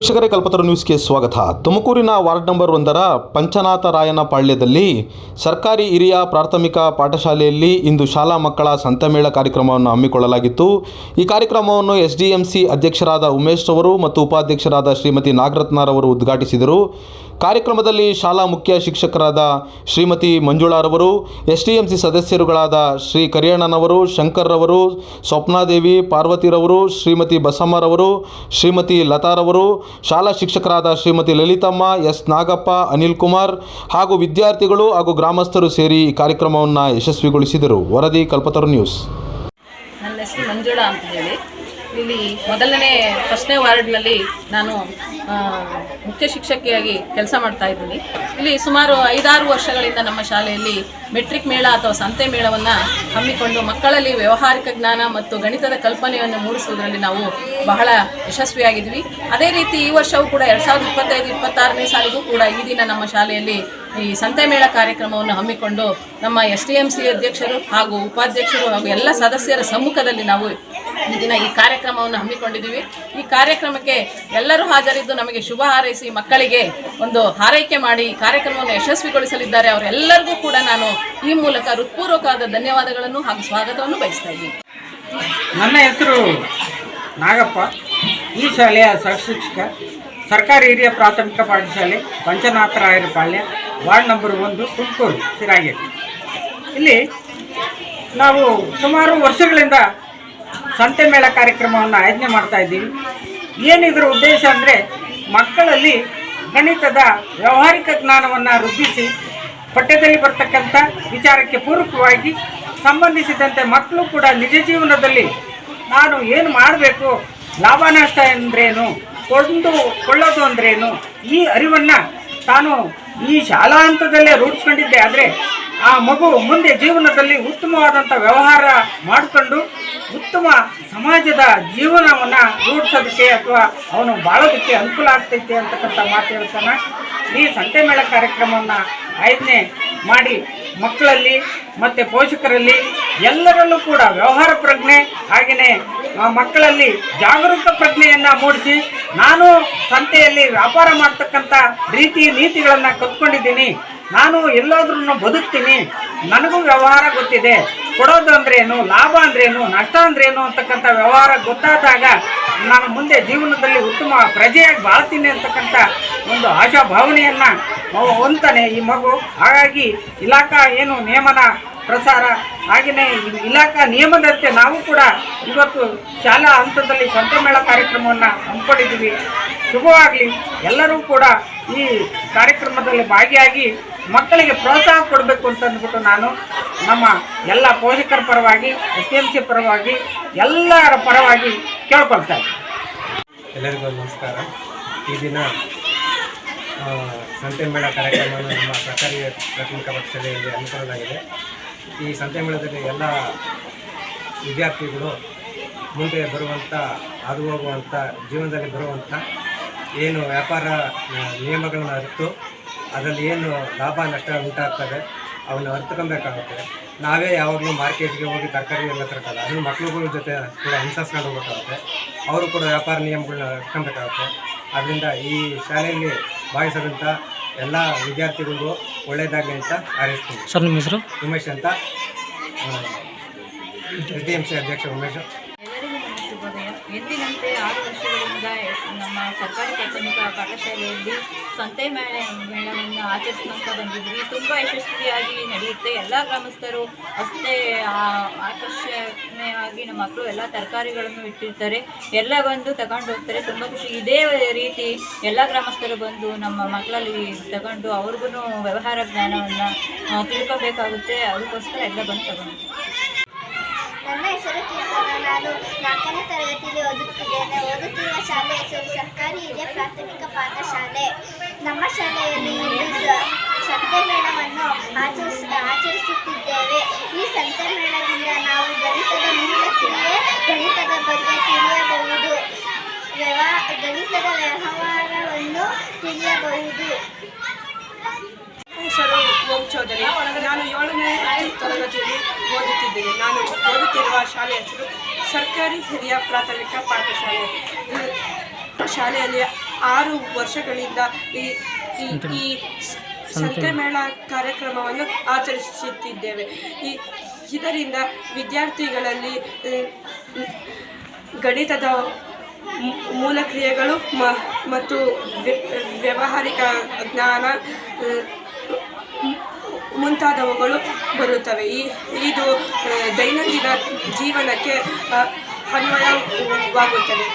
ವೀಕ್ಷಕರೇ, ಕಲ್ಪತರು ನ್ಯೂಸ್ಗೆ ಸ್ವಾಗತ. ತುಮಕೂರಿನ ವಾರ್ಡ್ ನಂಬರ್ 1ರ ಪಂಚನಾಥರಾಯನ ಪಾಳ್ಯದಲ್ಲಿ ಸರ್ಕಾರಿ ಹಿರಿಯ ಪ್ರಾಥಮಿಕ ಪಾಠಶಾಲೆಯಲ್ಲಿ ಇಂದು ಶಾಲಾ ಮಕ್ಕಳ ಸಂತೆಮೇಳ ಕಾರ್ಯಕ್ರಮವನ್ನು ಹಮ್ಮಿಕೊಳ್ಳಲಾಗಿತ್ತು. ಈ ಕಾರ್ಯಕ್ರಮವನ್ನು SDMC ಅಧ್ಯಕ್ಷರಾದ ಉಮೇಶ್ ಅವರು ಮತ್ತು ಉಪಾಧ್ಯಕ್ಷರಾದ ಶ್ರೀಮತಿ ನಾಗರತ್ನರವರು ಉದ್ಘಾಟಿಸಿದರು. ಕಾರ್ಯಕ್ರಮದಲ್ಲಿ ಶಾಲಾ ಮುಖ್ಯ ಶಿಕ್ಷಕರಾದ ಶ್ರೀಮತಿ ಮಂಜುಳಾರವರು, SDMC ಸದಸ್ಯರುಗಳಾದ ಶ್ರೀ ಕರಿಯಣ್ಣನವರು, ಶಂಕರ್ರವರು, ಸ್ವಪ್ನಾದೇವಿ, ಪಾರ್ವತಿರವರು, ಶ್ರೀಮತಿ ಬಸಮ್ಮರವರು, ಶ್ರೀಮತಿ ಲತಾರವರು, ಶಾಲಾ ಶಿಕ್ಷಕರಾದ ಶ್ರೀಮತಿ ಲಲಿತಮ್ಮ, ಎಸ್ ನಾಗಪ್ಪ, ಅನಿಲ್ ಕುಮಾರ್ ಹಾಗೂ ವಿದ್ಯಾರ್ಥಿಗಳು ಹಾಗೂ ಗ್ರಾಮಸ್ಥರು ಸೇರಿ ಈ ಕಾರ್ಯಕ್ರಮವನ್ನು ಯಶಸ್ವಿಗೊಳಿಸಿದರು. ವರದಿ ಕಲ್ಪತರು ನ್ಯೂಸ್. ನನ್ನ ಹೆಸರು ಮಂಜುಳಾ ಅಂತ ಹೇಳಿ. ಇಲ್ಲಿ ಫಸ್ಟ್ನೇ ವಾರ್ಡ್ನಲ್ಲಿ ನಾನು ಮುಖ್ಯ ಶಿಕ್ಷಕಿಯಾಗಿ ಕೆಲಸ ಮಾಡ್ತಾ ಇದ್ದೀನಿ. ಇಲ್ಲಿ ಸುಮಾರು 5-6 ವರ್ಷಗಳಿಂದ ನಮ್ಮ ಶಾಲೆಯಲ್ಲಿ ಮೆಟ್ರಿಕ್ ಮೇಳ ಅಥವಾ ಸಂತೆ ಮೇಳವನ್ನು ಹಮ್ಮಿಕೊಂಡು ಮಕ್ಕಳಲ್ಲಿ ವ್ಯಾವಹಾರಿಕ ಜ್ಞಾನ ಮತ್ತು ಗಣಿತದ ಕಲ್ಪನೆಯನ್ನು ಮೂಡಿಸುವುದರಲ್ಲಿ ನಾವು ಬಹಳ ಯಶಸ್ವಿಯಾಗಿದ್ವಿ. ಅದೇ ರೀತಿ ಈ ವರ್ಷವೂ ಕೂಡ 2025-26ನೇ ಸಾಲಿಗೂ ಕೂಡ ಈ ದಿನ ನಮ್ಮ ಶಾಲೆಯಲ್ಲಿ ಈ ಸಂತೆ ಮೇಳ ಕಾರ್ಯಕ್ರಮವನ್ನು ಹಮ್ಮಿಕೊಂಡು ನಮ್ಮ SDMC ಅಧ್ಯಕ್ಷರು ಹಾಗೂ ಉಪಾಧ್ಯಕ್ಷರು ಹಾಗೂ ಎಲ್ಲ ಸದಸ್ಯರ ಸಮ್ಮುಖದಲ್ಲಿ ನಾವು ಈ ದಿನ ಈ ಕಾರ್ಯಕ್ರಮವನ್ನು ಹಮ್ಮಿಕೊಂಡಿದ್ದೀವಿ. ಈ ಕಾರ್ಯಕ್ರಮಕ್ಕೆ ಎಲ್ಲರೂ ಹಾಜರಿದ್ದು ನಮಗೆ ಶುಭ ಹಾರೈಸಿ ಮಕ್ಕಳಿಗೆ ಒಂದು ಹಾರೈಕೆ ಮಾಡಿ ಕಾರ್ಯಕ್ರಮವನ್ನು ಯಶಸ್ವಿಗೊಳಿಸಲಿದ್ದಾರೆ. ಅವರೆಲ್ಲರಿಗೂ ಕೂಡ ನಾನು ಈ ಮೂಲಕ ಹೃತ್ಪೂರ್ವಕವಾದ ಧನ್ಯವಾದಗಳನ್ನು ಹಾಗೂ ಸ್ವಾಗತವನ್ನು ಬಯಸ್ತಾ ಇದ್ದೀನಿ. ನನ್ನ ಹೆಸರು ನಾಗಪ್ಪ. ಈ ಶಾಲೆಯ ಸಹಶಿಕ್ಷಕ, ಸರ್ಕಾರಿ ಹಿರಿಯ ಪ್ರಾಥಮಿಕ ಪಾಠಶಾಲೆ ಪಂಚನಾಥರಾಯರ ಪಾಳ್ಯ, ವಾರ್ಡ್ ನಂಬರ್ 1, ತುಮಕೂರು ಸಿರಾಗೆ. ಇಲ್ಲಿ ನಾವು ಸುಮಾರು ವರ್ಷಗಳಿಂದ ಸಂತೆ ಮೇಳ ಕಾರ್ಯಕ್ರಮವನ್ನು ಆಯೋಜನೆ ಮಾಡ್ತಾ ಇದ್ದೀವಿ. ಏನಿದ್ರ ಉದ್ದೇಶ ಅಂದರೆ ಮಕ್ಕಳಲ್ಲಿ ಗಣಿತದ ವ್ಯಾವಹಾರಿಕ ಜ್ಞಾನವನ್ನು ವೃದ್ಧಿಸಿ ಪಠ್ಯದಲ್ಲಿ ಬರ್ತಕ್ಕಂಥ ವಿಚಾರಕ್ಕೆ ಪೂರಕವಾಗಿ ಸಂಬಂಧಿಸಿದಂತೆ ಮಕ್ಕಳು ಕೂಡ ನಿಜ ಜೀವನದಲ್ಲಿ ನಾನು ಏನು ಮಾಡಬೇಕು, ಲಾಭ ನಷ್ಟ ಅಂದ್ರೇನು, ಕೊಳ್ಳೋದು ಅಂದ್ರೇನು, ಈ ಅರಿವನ್ನು ತಾನು ಈ ಶಾಲಾ ಹಂತದಲ್ಲೇ ರೂಢಿಸ್ಕೊಂಡಿದ್ದೆ. ಆದರೆ ಆ ಮಗು ಮುಂದೆ ಜೀವನದಲ್ಲಿ ಉತ್ತಮವಾದಂಥ ವ್ಯವಹಾರ ಮಾಡಿಕೊಂಡು ಉತ್ತಮ ಸಮಾಜದ ಜೀವನವನ್ನು ರೂಢಿಸೋದಕ್ಕೆ ಅಥವಾ ಅವನು ಬಾಳೋದಕ್ಕೆ ಅನುಕೂಲ ಆಗ್ತೈತೆ ಅಂತಕ್ಕಂಥ ಮಾತು ಹೇಳ್ತಾನೆ. ಈ ಸಂತೆ ಮೇಳ ಕಾರ್ಯಕ್ರಮವನ್ನು ಆಯೋಜನೆ ಮಾಡಿ ಮಕ್ಕಳಲ್ಲಿ ಮತ್ತು ಪೋಷಕರಲ್ಲಿ ಎಲ್ಲರಲ್ಲೂ ಕೂಡ ವ್ಯವಹಾರ ಪ್ರಜ್ಞೆ ಹಾಗೆಯೇ ಮಕ್ಕಳಲ್ಲಿ ಜಾಗರೂಕ ಪ್ರಜ್ಞೆಯನ್ನು ಮೂಡಿಸಿ ನಾನು ಸಂತೆಯಲ್ಲಿ ವ್ಯಾಪಾರ ಮಾಡ್ತಕ್ಕಂಥ ರೀತಿ ನೀತಿಗಳನ್ನು ಕಲ್ತ್ಕೊಂಡಿದ್ದೀನಿ, ನಾನು ಎಲ್ಲಾದ್ರೂ ಬದುಕ್ತೀನಿ, ನನಗೂ ವ್ಯವಹಾರ ಗೊತ್ತಿದೆ, ಕೊಡೋದು ಅಂದ್ರೇನು, ಲಾಭ ಅಂದ್ರೇನು, ನಷ್ಟ ಅಂದ್ರೇನು ಅಂತಕ್ಕಂಥ ವ್ಯವಹಾರ ಗೊತ್ತಾದಾಗ ನಾನು ಮುಂದೆ ಜೀವನದಲ್ಲಿ ಉತ್ತಮ ಪ್ರಜೆಯಾಗಿ ಬಾಳ್ತೀನಿ ಅಂತಕ್ಕಂಥ ಒಂದು ಆಶಾಭಾವನೆಯನ್ನು ಹೊಂದ್ತಾನೆ ಈ ಮಗು. ಹಾಗಾಗಿ ಇಲಾಖಾ ಏನು ನಿಯಮನ ಪ್ರಸಾರ ಹಾಗೆಯೇ ಇಲಾಖಾ ನಿಯಮದಂತೆ ನಾವು ಕೂಡ ಇವತ್ತು ಶಾಲಾ ಹಂತದಲ್ಲಿ ಸಂತೆ ಮೇಳ ಕಾರ್ಯಕ್ರಮವನ್ನು ಹಮ್ಮಿಕೊಂಡಿದ್ದೀವಿ. ಶುಭವಾಗಲಿ. ಎಲ್ಲರೂ ಕೂಡ ಈ ಕಾರ್ಯಕ್ರಮದಲ್ಲಿ ಭಾಗಿಯಾಗಿ ಮಕ್ಕಳಿಗೆ ಪ್ರೋತ್ಸಾಹ ಕೊಡಬೇಕು ಅಂತ ಅಂದ್ಬಿಟ್ಟು ನಾನು ನಮ್ಮ ಎಲ್ಲ ಪೋಷಕರ ಪರವಾಗಿ SDMC ಪರವಾಗಿ ಎಲ್ಲರ ಪರವಾಗಿ ಕೇಳ್ಕೊಳ್ತಾ ಇದ್ದೀನಿ. ಎಲ್ಲರಿಗೂ ನಮಸ್ಕಾರ. ಈ ದಿನ ಸಂತೆ ಮೇಳ ಕಾರ್ಯಕ್ರಮವನ್ನು ನಮ್ಮ ಸರ್ಕಾರಿ ಪ್ರಾಥಮಿಕ ಪಾಠಶಾಲೆಯಲ್ಲಿ ಹಮ್ಮಿಕೊಳ್ಳಲಾಗಿದೆ. ಈ ಸಂತೆ ಮೇಳದಲ್ಲಿ ಎಲ್ಲ ವಿದ್ಯಾರ್ಥಿಗಳು ಮುಂದೆ ಬರುವಂಥ ಹಾದು ಹೋಗುವಂಥ ಜೀವನದಲ್ಲಿ ಬರುವಂಥ ಏನು ವ್ಯಾಪಾರ ನಿಯಮಗಳನ್ನು ಅರಿತು ಅದರಲ್ಲಿ ಏನು ಲಾಭ ನಷ್ಟ ಉಂಟಾಗ್ತದೆ ಅವನ್ನು ಅರ್ಥಕೊಬೇಕಾಗುತ್ತೆ. ನಾವೇ ಯಾವಾಗಲೂ ಮಾರ್ಕೆಟ್ಗೆ ಹೋಗಿ ತರಕಾರಿ ಎಲ್ಲ ತರಕಲ್ಲ, ಅದನ್ನು ಮಕ್ಕಳುಗಳ ಜೊತೆ ಕೂಡ ಅನುಸರಿಸ್ಕೊಂಡು ಹೋಗಬೇಕಾಗುತ್ತೆ. ಅವರು ಕೂಡ ವ್ಯಾಪಾರ ನಿಯಮಗಳನ್ನ ಅರ್ಥಕೊಬೇಕಾಗುತ್ತೆ. ಆದ್ದರಿಂದ ಈ ಶಾಲೆಯಲ್ಲಿ ಭಾಗಿಸಿದಂಥ ಎಲ್ಲ ವಿದ್ಯಾರ್ಥಿಗಳಿಗೂ ಒಳ್ಳೆಯದಾಗಲಿ ಅಂತ ಹಾರೈಸ್ತೀನಿ. ಸರ್, ನಿಮ್ಮ ಹೆಸರು? ಉಮೇಶ್ ಅಂತ, SDMC ಅಧ್ಯಕ್ಷ ಉಮೇಶ್. ಎಲ್ಲರಿಗೂ ನನ್ನ ಶುಭೋದಯ. ಎಂದಿನಂತೆ 6 ವರ್ಷಗಳಿಂದ ನಮ್ಮ ಸರ್ಕಾರಿ ಪ್ರಾಥಮಿಕ ಪಾಠಶಾಲೆಯಲ್ಲಿ ಸಂತೆ ಮೇಳವನ್ನು ಆಚರಿಸ್ತಾ ಬಂದಿದ್ವಿ. ತುಂಬ ಯಶಸ್ವಿಯಾಗಿ ನಡೆಯುತ್ತೆ. ಎಲ್ಲ ಗ್ರಾಮಸ್ಥರು ಅಷ್ಟೇ ಆಕರ್ಷಣೆಯಾಗಿ ನಮ್ಮ ಮಕ್ಕಳು ಎಲ್ಲ ತರಕಾರಿಗಳನ್ನು ಇಟ್ಟಿರ್ತಾರೆ, ಎಲ್ಲ ಬಂದು ತಗೊಂಡು ಹೋಗ್ತಾರೆ. ತುಂಬ ಖುಷಿ. ಇದೇ ರೀತಿ ಎಲ್ಲ ಗ್ರಾಮಸ್ಥರು ಬಂದು ನಮ್ಮ ಮಕ್ಕಳಲ್ಲಿ ತಗೊಂಡು ಅವ್ರಿಗೂ ವ್ಯವಹಾರ ಜ್ಞಾನವನ್ನು ತಿಳ್ಕೊಬೇಕಾಗುತ್ತೆ. ಅದಕ್ಕೋಸ್ಕರ ಎಲ್ಲ ಬಂದು ತಗೊಂಡು. ನನ್ನ ಹೆಸರು ಕೀರ್ತನ. ನಾನು 4ನೇ ತರಗತಿಯಲ್ಲಿ ಓದುತ್ತಿರುವ ಶಾಲೆ ಹೆಸರು ಸರ್ಕಾರಿ ಹಿರಿಯ ಪ್ರಾಥಮಿಕ ಪಾಠಶಾಲೆ. ನಮ್ಮ ಶಾಲೆಯಲ್ಲಿ ಇಂದು ಸಂತೆ ಮೇಳವನ್ನು ಆಚರಿಸುತ್ತಿದ್ದೇವೆ. ಈ ಸಂತೆ ಮೇಳದಿಂದ ನಾವು ಗಣಿತದ ಮೂಲ ಕ್ರಿಯೆ, ಗಣಿತದ ಬಗ್ಗೆ ತಿಳಿಯಬಹುದು, ಗಣಿತದ ವ್ಯವಹಾರವನ್ನು ತಿಳಿಯಬಹುದು. ಹೆಸರು ಓಂ ಚೌಧರಿ. ನಾನು 7ನೇ ತರಗತಿಯಲ್ಲಿ ಓದುತ್ತಿದ್ದೇನೆ. ನಾನು ಓದುತ್ತಿರುವ ಶಾಲೆ ಹೆಸರು ಸರ್ಕಾರಿ ಹಿರಿಯ ಪ್ರಾಥಮಿಕ ಪಾಠಶಾಲೆ. ಶಾಲೆಯಲ್ಲಿ 6 ವರ್ಷಗಳಿಂದ ಈ ಸಂತೆ ಮೇಳ ಕಾರ್ಯಕ್ರಮವನ್ನು ಆಚರಿಸುತ್ತಿದ್ದೇವೆ. ಇದರಿಂದ ವಿದ್ಯಾರ್ಥಿಗಳಲ್ಲಿ ಗಣಿತದ ಮೂಲ ಕ್ರಿಯೆಗಳು ಮತ್ತು ವ್ಯಾವಹಾರಿಕ ಜ್ಞಾನ ಮುಂತಾದವುಗಳು ಬರುತ್ತವೆ. ಇದು ದೈನಂದಿನ ಜೀವನಕ್ಕೆ ಅನ್ವಯವಾಗುತ್ತದೆ.